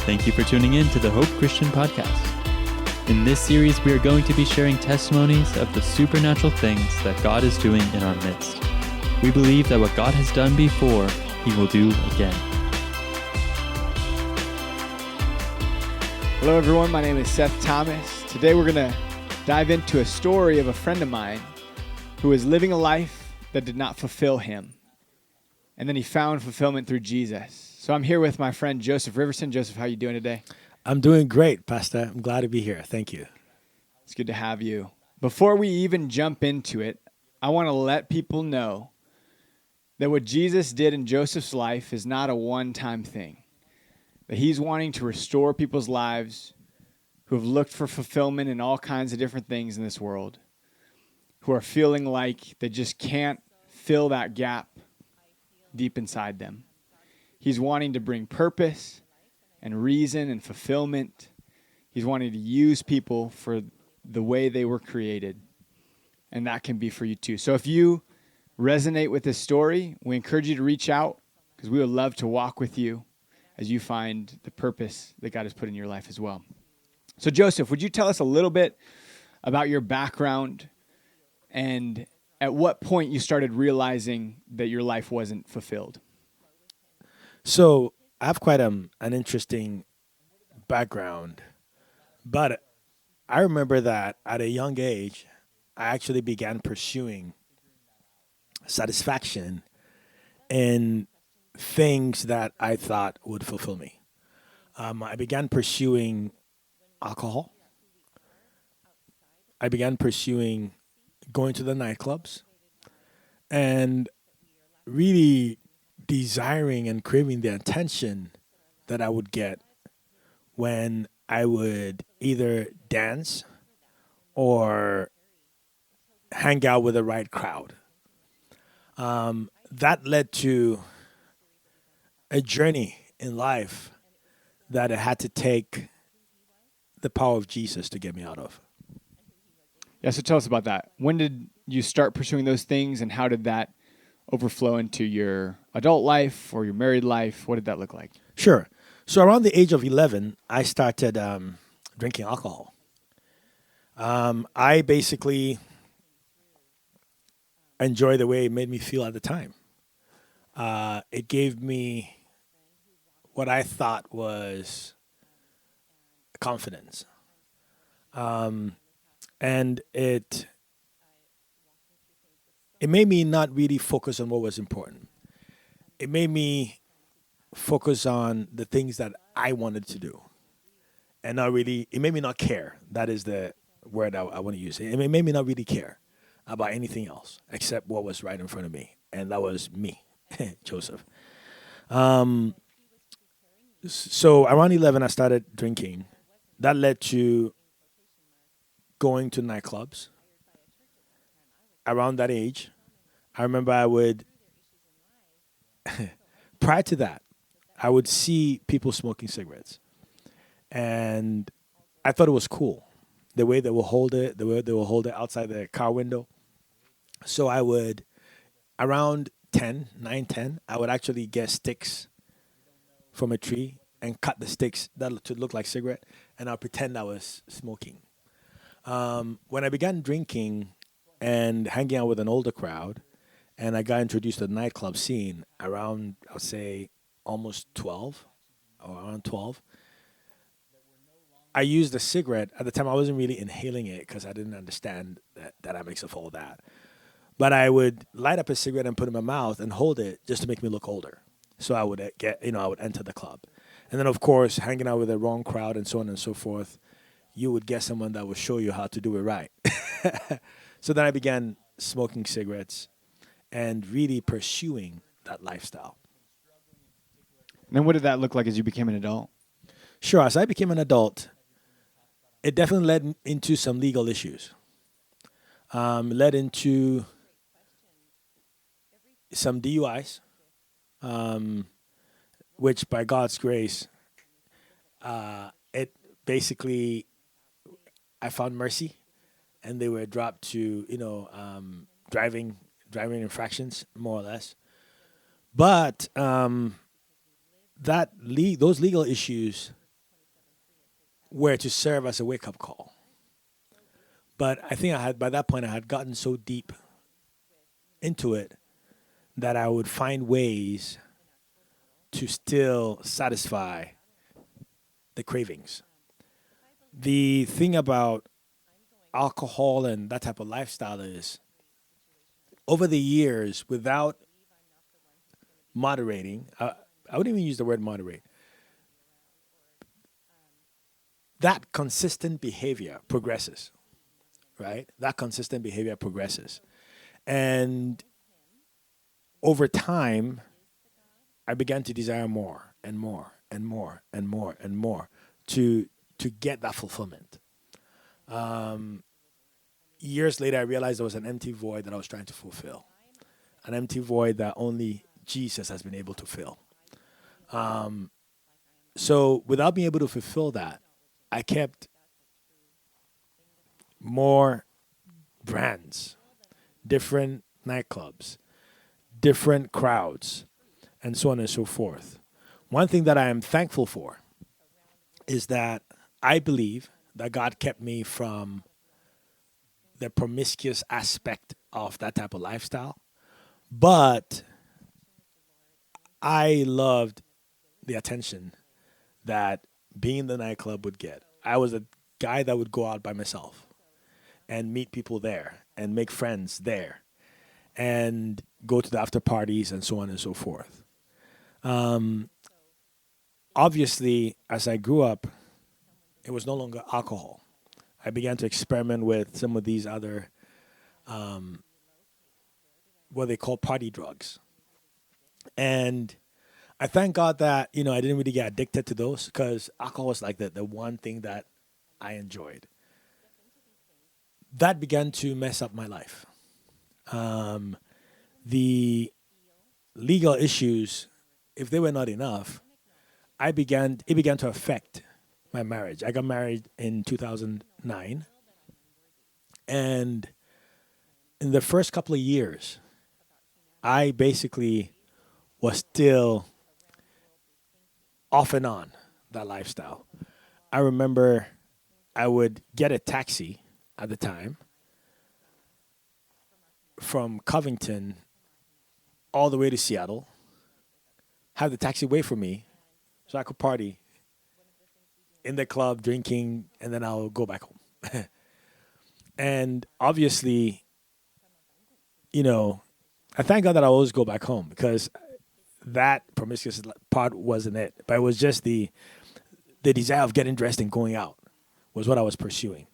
Thank you for tuning in to the Hope Christian Podcast. In this series, we are going to be sharing testimonies of the supernatural things that God is doing in our midst. We believe that what God has done before, He will do again. Hello everyone, my name is Seth Thomas. Today we're going to dive into a story of a friend of mine who was living a life that did not fulfill him. And then he found fulfillment through Jesus. So I'm here with my friend Joseph Riverson. Joseph, how are you doing today? I'm doing great, Pastor. I'm glad to be here. Thank you. It's good to have you. Before we even jump into it, I want to let people know that what Jesus did in Joseph's life is not a one-time thing. That he's wanting to restore people's lives who have looked for fulfillment in all kinds of different things in this world, who are feeling like they just can't fill that gap deep inside them. He's wanting to bring purpose and reason and fulfillment. He's wanting to use people for the way they were created. And that can be for you too. So if you resonate with this story, we encourage you to reach out because we would love to walk with you as you find the purpose that God has put in your life as well. So Joseph, would you tell us a little bit about your background and at what point you started realizing that your life wasn't fulfilled? So I have quite an interesting background, but I remember that at a young age, I actually began pursuing satisfaction in things that I thought would fulfill me. I began pursuing alcohol. I began pursuing going to the nightclubs and really desiring and craving the attention that I would get when I would either dance or hang out with the right crowd. That led to a journey in life that I had to take the power of Jesus to get me out of. Yeah, so tell us about that. When did you start pursuing those things and how did that overflow into your adult life or your married life? What did that look like? Sure. So around the age of 11, I started drinking alcohol. I basically enjoyed the way it made me feel at the time. It gave me what I thought was confidence. And it made me not really focus on what was important. It made me focus on the things that I wanted to do. And it made me not care. That is the word I want to use. It made me not really care about anything else except what was right in front of me. And that was me, Joseph. So around 11, I started drinking. That led to going to nightclubs. Around that age, I remember prior to that, I would see people smoking cigarettes. And I thought it was cool, the way they will hold it, outside the car window. So I would, around 9, 10, I would actually get sticks from a tree and cut the sticks to look like cigarette, and I'll pretend I was smoking. When I began drinking and hanging out with an older crowd, and I got introduced to the nightclub scene around, I would say, almost 12, or around 12, I used a cigarette. At the time, I wasn't really inhaling it because I didn't understand that dynamics of all that. But I would light up a cigarette and put it in my mouth and hold it just to make me look older. So I would I would enter the club. And then, of course, hanging out with the wrong crowd and so on and so forth, you would get someone that would show you how to do it right. So then I began smoking cigarettes and really pursuing that lifestyle. And then what did that look like as you became an adult? Sure, as I became an adult, it definitely led into some legal issues. Led into some DUIs, which by God's grace, it basically, I found mercy, and they were dropped to, driving infractions, more or less. But those legal issues were to serve as a wake-up call. But I think by that point, I had gotten so deep into it that I would find ways to still satisfy the cravings. The thing about alcohol and that type of lifestyle is, over the years, without moderating, I wouldn't even use the word moderate, that consistent behavior progresses, right? That consistent behavior progresses. And over time, I began to desire more and more and more and more and more to get that fulfillment. Years later, I realized there was an empty void that I was trying to fulfill, an empty void that only Jesus has been able to fill. So without being able to fulfill that, I kept more brands, different nightclubs, different crowds, and so on and so forth. One thing that I am thankful for is that I believe that God kept me from the promiscuous aspect of that type of lifestyle. But I loved the attention that being in the nightclub would get. I was a guy that would go out by myself and meet people there and make friends there and go to the after parties and so on and so forth. Obviously, as I grew up, it was no longer alcohol. I began to experiment with some of these other, what they call party drugs. And I thank God that, I didn't really get addicted to those, because alcohol was like the one thing that I enjoyed. That began to mess up my life. The legal issues, if they were not enough, it began to affect my marriage. I got married in 2009. And in the first couple of years, I basically was still off and on that lifestyle. I remember I would get a taxi at the time from Covington all the way to Seattle, have the taxi wait for me so I could party in the club, drinking, and then I'll go back home. And obviously, I thank God that I always go back home, because that promiscuous part wasn't it. But it was just the desire of getting dressed and going out was what I was pursuing.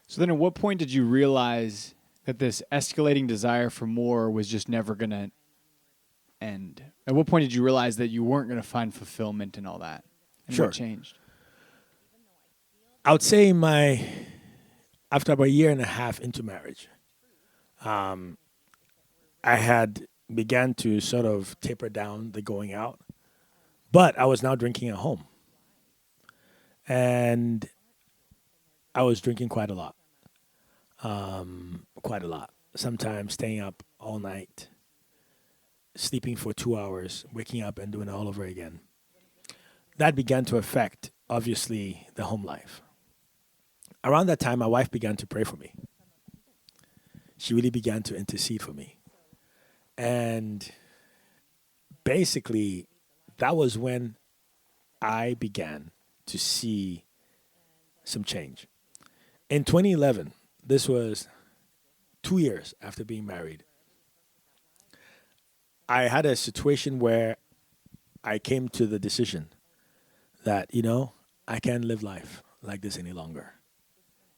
So then at what point did you realize that this escalating desire for more was just never going to end? At what point did you realize that you weren't going to find fulfillment in all that? And Sure. What changed? I would say after about a year and a half into marriage, I had began to sort of taper down the going out, but I was now drinking at home. And I was drinking quite a lot. Sometimes staying up all night, sleeping for 2 hours, waking up and doing it all over again. That began to affect, obviously, the home life. Around that time, my wife began to pray for me. She really began to intercede for me. And basically, that was when I began to see some change. In 2011, this was 2 years after being married, I had a situation where I came to the decision that, I can't live life like this any longer,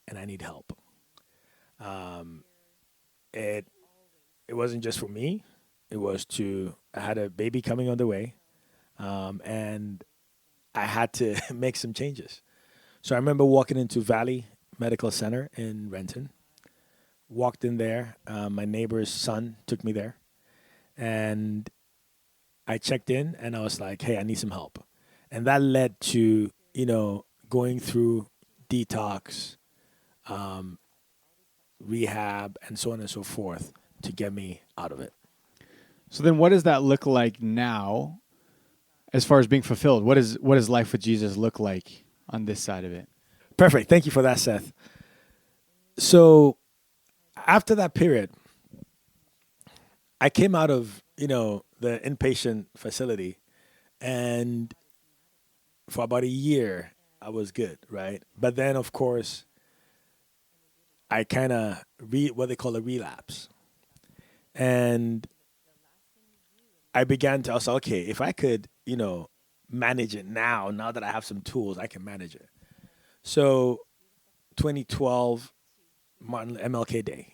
and I need help. It wasn't just for me. It was I had a baby coming on the way, and I had to make some changes. So I remember walking into Valley Medical Center in Renton. Walked in there. My neighbor's son took me there. And I checked in, and I was like, hey, I need some help. And that led to, going through detox, rehab, and so on and so forth to get me out of it. So then what does that look like now as far as being fulfilled? What does life with Jesus look like on this side of it. Perfect. Thank you for that, Seth. So after that period, I came out of, the inpatient facility, and for about a year, I was good, right? But then, of course, I kind of what they call a relapse. And I began to also, okay, if I could, manage it now that I have some tools, I can manage it. So 2012, MLK Day,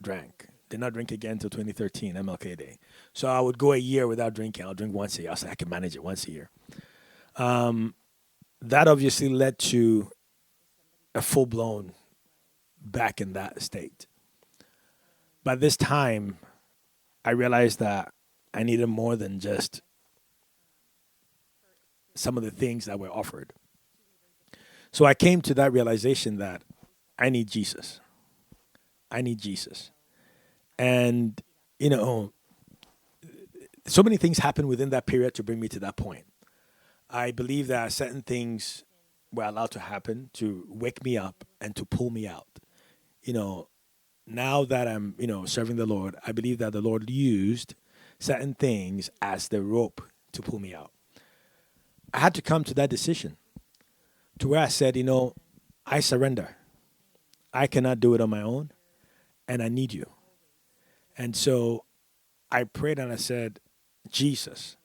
drank. Did not drink again until 2013, MLK Day. So I would go a year without drinking. I'll drink once a year. I was like, I can manage it once a year. That obviously led to a full-blown back in that state. By this time, I realized that I needed more than just some of the things that were offered. So I came to that realization that I need Jesus. I need Jesus. And, so many things happened within that period to bring me to that point. I believe that certain things were allowed to happen to wake me up and to pull me out. Now that I'm, serving the Lord, I believe that the Lord used certain things as the rope to pull me out. I had to come to that decision to where I said, I surrender. I cannot do it on my own, and I need you. And so I prayed and I said, Jesus,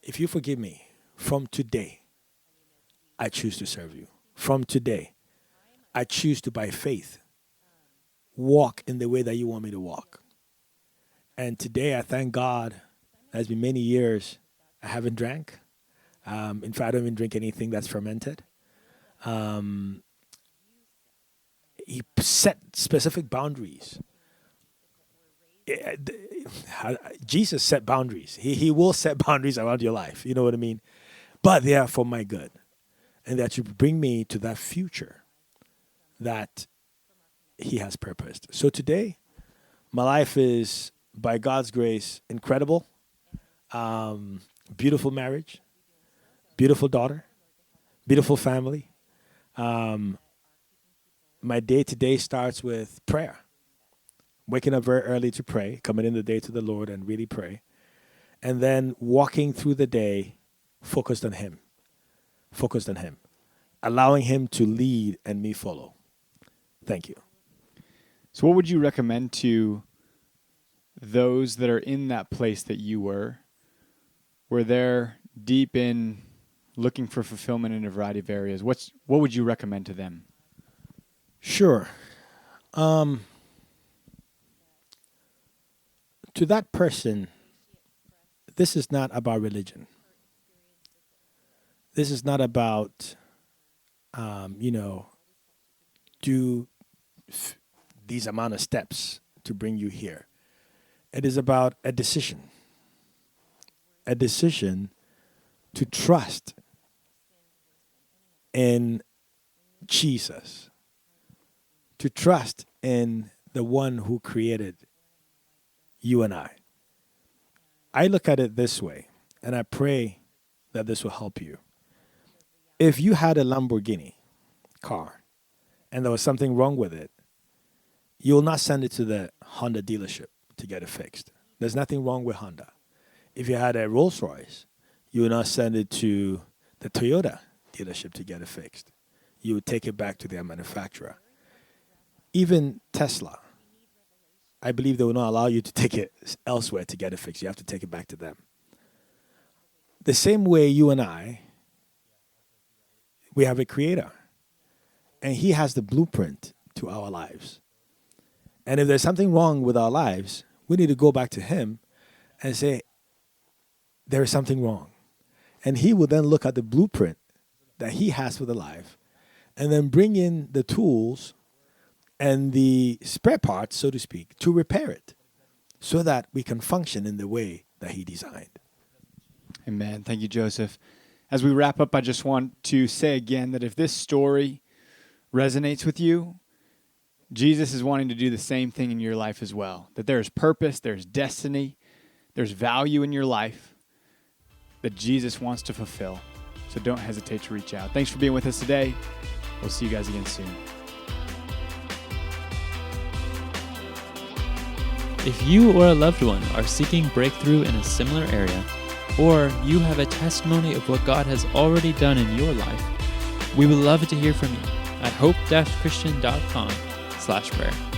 if you forgive me, from today, I choose to serve you. From today, I choose to, by faith, walk in the way that you want me to walk. And today, I thank God. It has been many years I haven't drank. In fact, I don't even drink anything that's fermented. He set specific boundaries. Jesus set boundaries. He will set boundaries around your life. You know what I mean? But they are for my good. And that you bring me to that future that he has purposed. So today, my life is, by God's grace, incredible. Beautiful marriage. Beautiful daughter. Beautiful family. My day-to-day starts with prayer. Waking up very early to pray, coming in the day to the Lord and really pray. And then walking through the day focused on him. Focused on him. Allowing him to lead and me follow. Thank you. So what would you recommend to those that are in that place that you were, where they're deep in looking for fulfillment in a variety of areas? What would you recommend to them? Sure. To that person, this is not about religion. This is not about, do these amount of steps to bring you here. It is about a decision. A decision to trust in Jesus. To trust in the one who created you and I. I look at it this way, and I pray that this will help you. If you had a Lamborghini car and there was something wrong with it, you will not send it to the Honda dealership to get it fixed. There's nothing wrong with Honda. If you had a Rolls Royce, you will not send it to the Toyota dealership to get it fixed. You would take it back to their manufacturer. Even Tesla, I believe they will not allow you to take it elsewhere to get it fixed. You have to take it back to them. The same way you and I, we have a creator. And he has the blueprint to our lives. And if there's something wrong with our lives, we need to go back to him and say, there is something wrong. And he will then look at the blueprint that he has for the life and then bring in the tools and the spare parts, so to speak, to repair it so that we can function in the way that he designed. Amen. Thank you, Joseph. As we wrap up, I just want to say again that if this story resonates with you, Jesus is wanting to do the same thing in your life as well. That there's purpose, there's destiny, there's value in your life that Jesus wants to fulfill. So don't hesitate to reach out. Thanks for being with us today. We'll see you guys again soon. If you or a loved one are seeking breakthrough in a similar area, or you have a testimony of what God has already done in your life, we would love to hear from you at hope-christian.com/prayer.